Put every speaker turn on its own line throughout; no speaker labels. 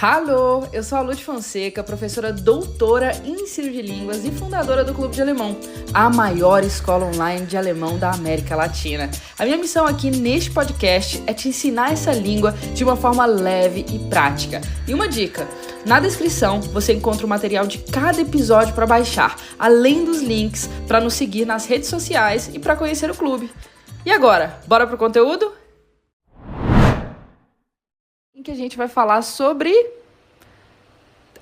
Alô, eu sou a Lud Fonseca, professora doutora em ensino de línguas e fundadora do Clube de Alemão, a maior escola online de alemão da América Latina. A minha missão aqui neste podcast é te ensinar essa língua de uma forma leve e prática. E uma dica, na descrição você encontra o material de cada episódio para baixar, além dos links para nos seguir nas redes sociais e para conhecer o clube. E agora, bora pro conteúdo? Que a gente vai falar sobre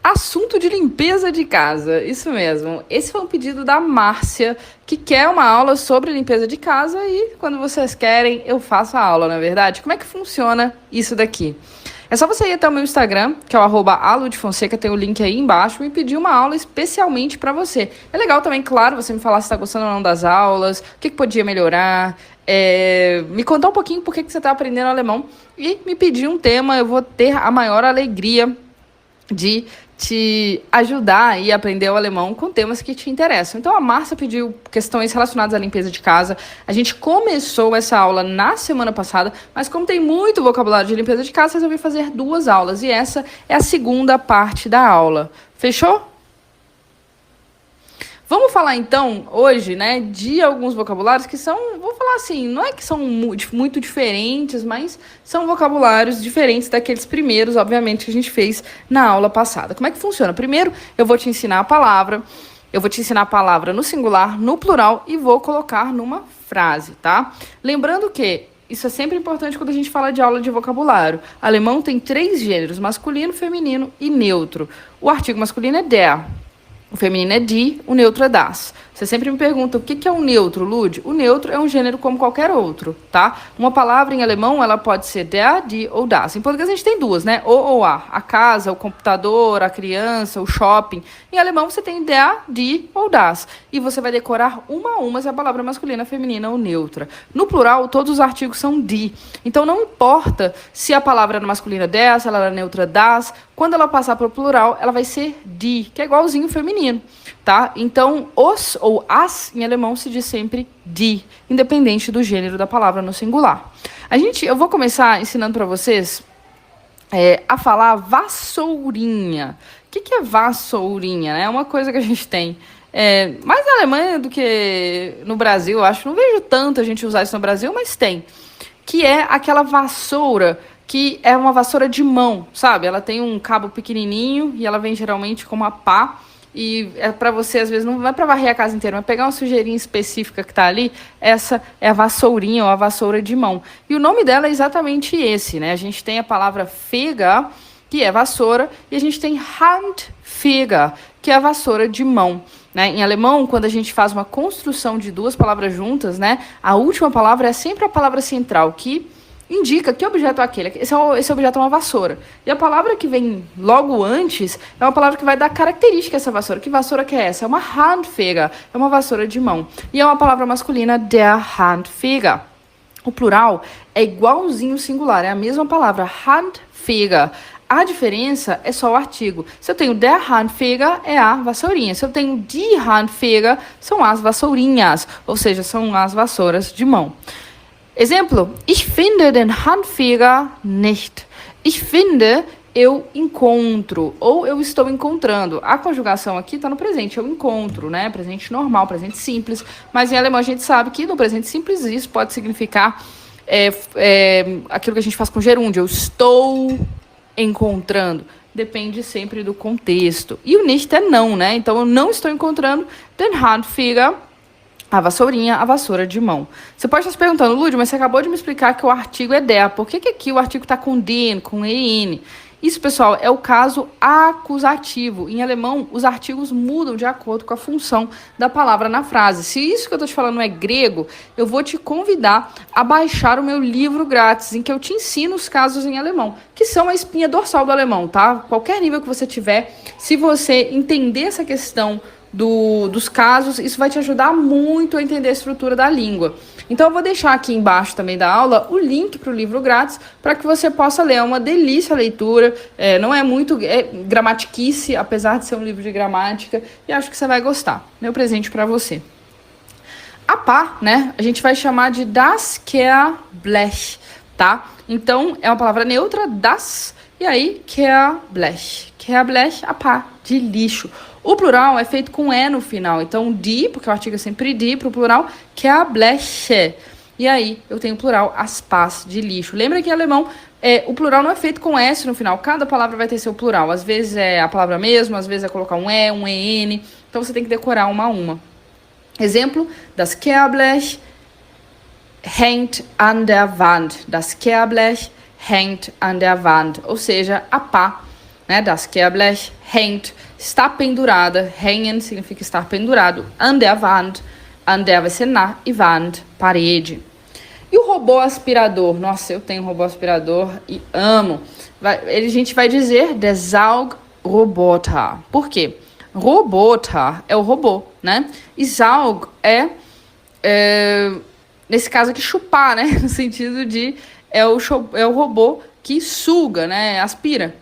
assunto de limpeza de casa. Isso mesmo. Esse foi um pedido da Márcia, que quer uma aula sobre limpeza de casa e quando vocês querem, eu faço a aula, na é verdade. Como é que funciona isso daqui? É só você ir até o meu Instagram, que é o @aludfonseca, tem o link aí embaixo, e pedir uma aula especialmente para você. É legal também, claro, você me falar se está gostando ou não das aulas, o que podia melhorar, me contar um pouquinho por que você está aprendendo alemão e me pedir um tema. Eu vou ter a maior alegria de te ajudar a aprender o alemão com temas que te interessam. Então, a Márcia pediu questões relacionadas à limpeza de casa. A gente começou essa aula na semana passada, mas como tem muito vocabulário de limpeza de casa, resolvi fazer 2 aulas. E essa é a segunda parte da aula. Fechou? Vamos falar, então, hoje, né, de alguns vocabulários que são, vou falar assim, não é que são muito diferentes, mas são vocabulários diferentes daqueles primeiros, obviamente, que a gente fez na aula passada. Como é que funciona? Primeiro, eu vou te ensinar a palavra no singular, no plural e vou colocar numa frase, tá? Lembrando que isso é sempre importante quando a gente fala de aula de vocabulário. Alemão tem 3 gêneros, masculino, feminino e neutro. O artigo masculino é der. O feminino é die, o neutro é das. Você sempre me pergunta, o que é um neutro, Lud? O neutro é um gênero como qualquer outro, tá? Uma palavra em alemão, ela pode ser der, die ou das. Em português a gente tem 2, né? O ou a. A casa, o computador, a criança, o shopping. Em alemão você tem der, die ou das. E você vai decorar uma a uma se a palavra é masculina, feminina ou neutra. No plural, todos os artigos são die. Então não importa se a palavra é masculina der, se ela é neutra das. Quando ela passar para o plural, ela vai ser die, que é igualzinho o feminino, tá? Então, os ou as, em alemão, se diz sempre die, independente do gênero da palavra no singular. Eu vou começar ensinando para vocês a falar vassourinha. O que é vassourinha? É uma coisa que a gente tem mais na Alemanha do que no Brasil, eu acho. Não vejo tanto a gente usar isso no Brasil, mas tem. Que é aquela vassoura que é uma vassoura de mão, sabe? Ela tem um cabo pequenininho e ela vem geralmente com uma pá. E é para você, às vezes, não é para varrer a casa inteira, mas pegar uma sujeirinha específica que está ali, essa é a vassourinha ou a vassoura de mão. E o nome dela é exatamente esse, né? A gente tem a palavra Feger, que é vassoura, e a gente tem Handfeger, que é a vassoura de mão. Né? Em alemão, quando a gente faz uma construção de 2 palavras juntas, né, a última palavra é sempre a palavra central, que indica que objeto é aquele. Esse objeto é uma vassoura. E a palavra que vem logo antes é uma palavra que vai dar característica a essa vassoura. Que vassoura que é essa? É uma Handfeger, é uma vassoura de mão. E é uma palavra masculina, der Handfeger. O plural é igualzinho ao singular, é a mesma palavra, Handfeger. A diferença é só o artigo. Se eu tenho der Handfeger, é a vassourinha. Se eu tenho die Handfeger, são as vassourinhas, ou seja, são as vassouras de mão. Exemplo, ich finde den Handfeger nicht. Ich finde, eu encontro, ou eu estou encontrando. A conjugação aqui está no presente, eu encontro, né? Presente normal, presente simples. Mas em alemão a gente sabe que no presente simples isso pode significar aquilo que a gente faz com gerúndio. Eu estou encontrando. Depende sempre do contexto. E o nicht é não, né? Então eu não estou encontrando den Handfeger, a vassourinha, a vassoura de mão. Você pode estar se perguntando, Lud, mas você acabou de me explicar que o artigo é der. Por que aqui o artigo está com den, com en? Isso, pessoal, é o caso acusativo. Em alemão, os artigos mudam de acordo com a função da palavra na frase. Se isso que eu estou te falando é grego, eu vou te convidar a baixar o meu livro grátis, em que eu te ensino os casos em alemão, que são a espinha dorsal do alemão, tá? Qualquer nível que você tiver, se você entender essa questão dos casos, isso vai te ajudar muito a entender a estrutura da língua. Então eu vou deixar aqui embaixo também da aula o link para o livro grátis para que você possa ler. É uma delícia a leitura, não é muito gramatiquice, apesar de ser um livro de gramática, e acho que você vai gostar. Meu presente para você. A pá, né, a gente vai chamar de das Kehrblech, tá? Então é uma palavra neutra, das, E aí, Kehrblech. Kehrblech, a pá de lixo. O plural é feito com E no final. Então, die, porque o artigo é sempre die, para o plural, Kehrbleche. E aí, eu tenho o plural, as pás de lixo. Lembra que em alemão, o plural não é feito com S no final. Cada palavra vai ter seu plural. Às vezes é a palavra mesmo, às vezes é colocar um E, um EN. Então, você tem que decorar uma a uma. Exemplo, das Kehrblech hängt an der Wand. Das Kehrblech hängt an der Wand. Ou seja, a pá, né, das Kehrblech hängt, está pendurada. Hängen significa estar pendurado. An der Wand. An der vai ser na e Wand, parede. E o robô aspirador? Nossa, eu tenho um robô aspirador e amo. A gente vai dizer der Saugroboter. Por quê? Roboter é o robô, né? E Saug nesse caso aqui, chupar, né? No sentido de é o robô que suga, né? Aspira,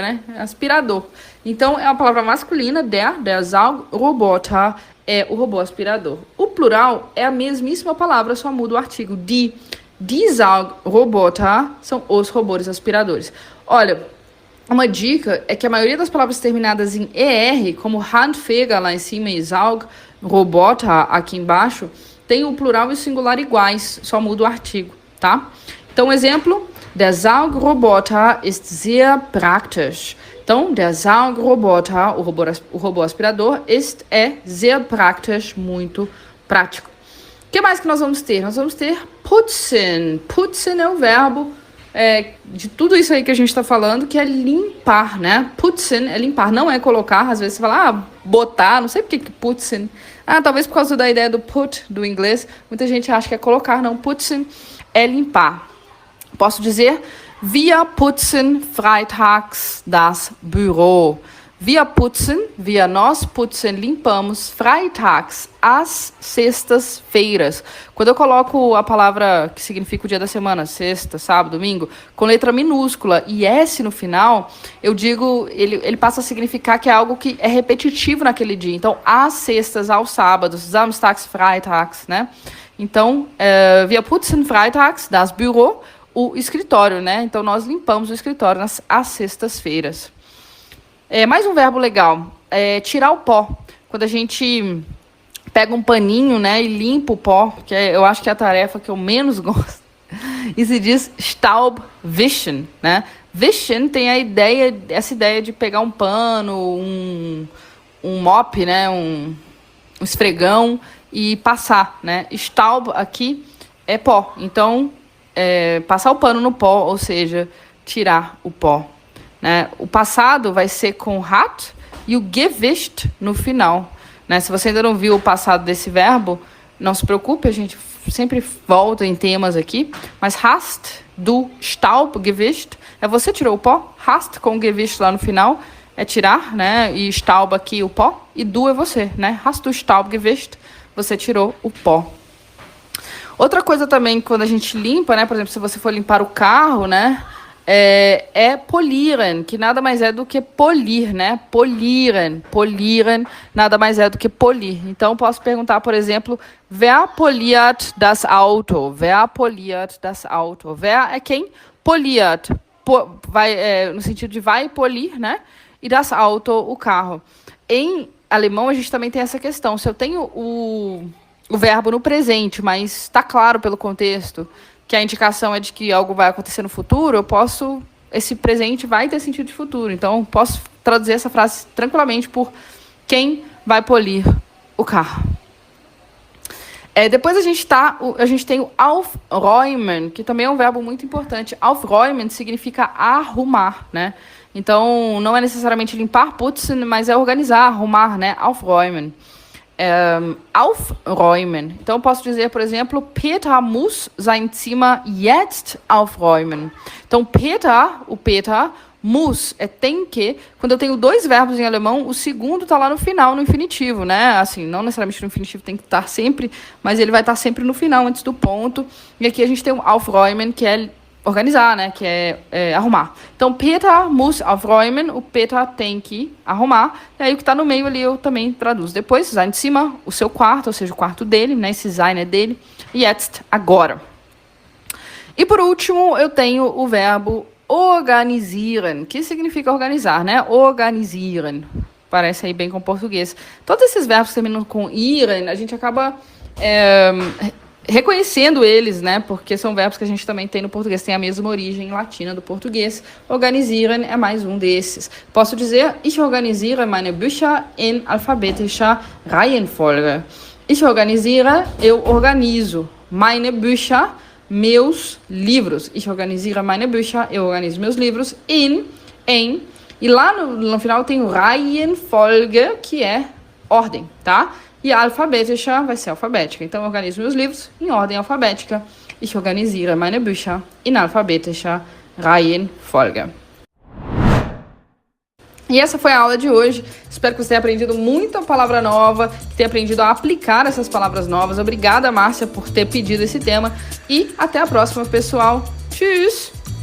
né? Aspirador. Então, é uma palavra masculina, der Saugroboter é o robô aspirador. O plural é a mesmíssima palavra, só muda o artigo. Die Saugroboter são os robôs aspiradores. Olha, uma dica é que a maioria das palavras terminadas em ER, como Handfeger lá em cima e Saugroboter aqui embaixo, tem o plural e o singular iguais, só muda o artigo, tá? Então, exemplo, der Saugroboter ist sehr praktisch. Então, der Saugroboter, o robô aspirador, é sehr praktisch, muito prático. O que mais que nós vamos ter? Nós vamos ter putzen. Putzen é o verbo de tudo isso aí que a gente está falando, que é limpar, né? Putzen é limpar, não é colocar. Às vezes você fala, botar, não sei por que putzen. Talvez por causa da ideia do put, do inglês. Muita gente acha que é colocar, não. Putzen é limpar. Posso dizer, wir putzen freitags das Büro. Nós putzen, limpamos, freitags, às sextas-feiras. Quando eu coloco a palavra que significa o dia da semana, sexta, sábado, domingo, com letra minúscula e S no final, eu digo, ele passa a significar que é algo que é repetitivo naquele dia. Então, às sextas, aos sábados, samstags, freitags, né? Então, wir putzen freitags das Büro, o escritório, né? Então, nós limpamos o escritório às sextas-feiras. Mais um verbo legal, tirar o pó. Quando a gente pega um paninho, né, e limpa o pó, que eu acho que é a tarefa que eu menos gosto, e se diz Staubwischen, né? Wischen tem essa ideia de pegar um pano, um mop, né, um esfregão e passar, né? Staub aqui é pó, então passar o pano no pó, ou seja, tirar o pó. Né? O passado vai ser com hat e o gewischt no final. Né? Se você ainda não viu o passado desse verbo, não se preocupe, a gente sempre volta em temas aqui. Mas hast du Staub gewischt é você tirou o pó. Hast com gewischt lá no final é tirar, né? E Staub aqui o pó. E du é você, né? Hast du Staub gewischt, você tirou o pó. Outra coisa também, quando a gente limpa, né? Por exemplo, se você for limpar o carro, né? Polieren, que nada mais é do que polir, né? Polieren, nada mais é do que polir. Então, posso perguntar, por exemplo, wer poliert das Auto? Wer poliert das Auto? Wer é quem? Poliert, no sentido de vai polir, né? E das Auto, o carro. Em alemão, a gente também tem essa questão. Se eu tenho o verbo no presente, mas está claro pelo contexto que a indicação é de que algo vai acontecer no futuro, esse presente vai ter sentido de futuro. Então, posso traduzir essa frase tranquilamente por quem vai polir o carro. Depois a gente tem o aufräumen, que também é um verbo muito importante. Aufräumen significa arrumar, né? Então, não é necessariamente limpar, putzen, mas é organizar, arrumar, né? Aufräumen. Aufräumen. Então, posso dizer, por exemplo, Peter muss sein Zimmer jetzt aufräumen. Então, o Peter, muss, tem que. Quando eu tenho dois verbos em alemão, o segundo está lá no final, no infinitivo, né? Assim, não necessariamente no infinitivo tem que estar sempre, mas ele vai estar sempre no final, antes do ponto. E aqui a gente tem o aufräumen, que é organizar, né? Que é arrumar. Então, Peter muss aufräumen, o Peter tem que arrumar. E aí, o que está no meio ali, eu também traduzo. Depois, sein Zimmer, o seu quarto, ou seja, o quarto dele, né? Esse sein é dele. Jetzt, agora. E, por último, eu tenho o verbo organisieren, que significa organizar, né? Organisieren. Parece aí bem com português. Todos esses verbos que terminam com iren, a gente acaba reconhecendo eles, né? Porque são verbos que a gente também tem no português, tem a mesma origem latina do português. Organisieren é mais um desses. Posso dizer, ich organisiere meine Bücher in alphabetischer Reihenfolge. Ich organisiere, eu organizo. Meine Bücher, meus livros. Ich organisiere meine Bücher, eu organizo meus livros em. E lá no final tem o Reihenfolge, que é ordem, tá? E a alfabetischer vai ser alfabética. Então, eu organizo meus livros em ordem alfabética. Ich organisiere meine Bücher in alphabetischer Reihenfolge. E essa foi a aula de hoje. Espero que você tenha aprendido muita palavra nova, que tenha aprendido a aplicar essas palavras novas. Obrigada, Márcia, por ter pedido esse tema. E até a próxima, pessoal. Tschüss!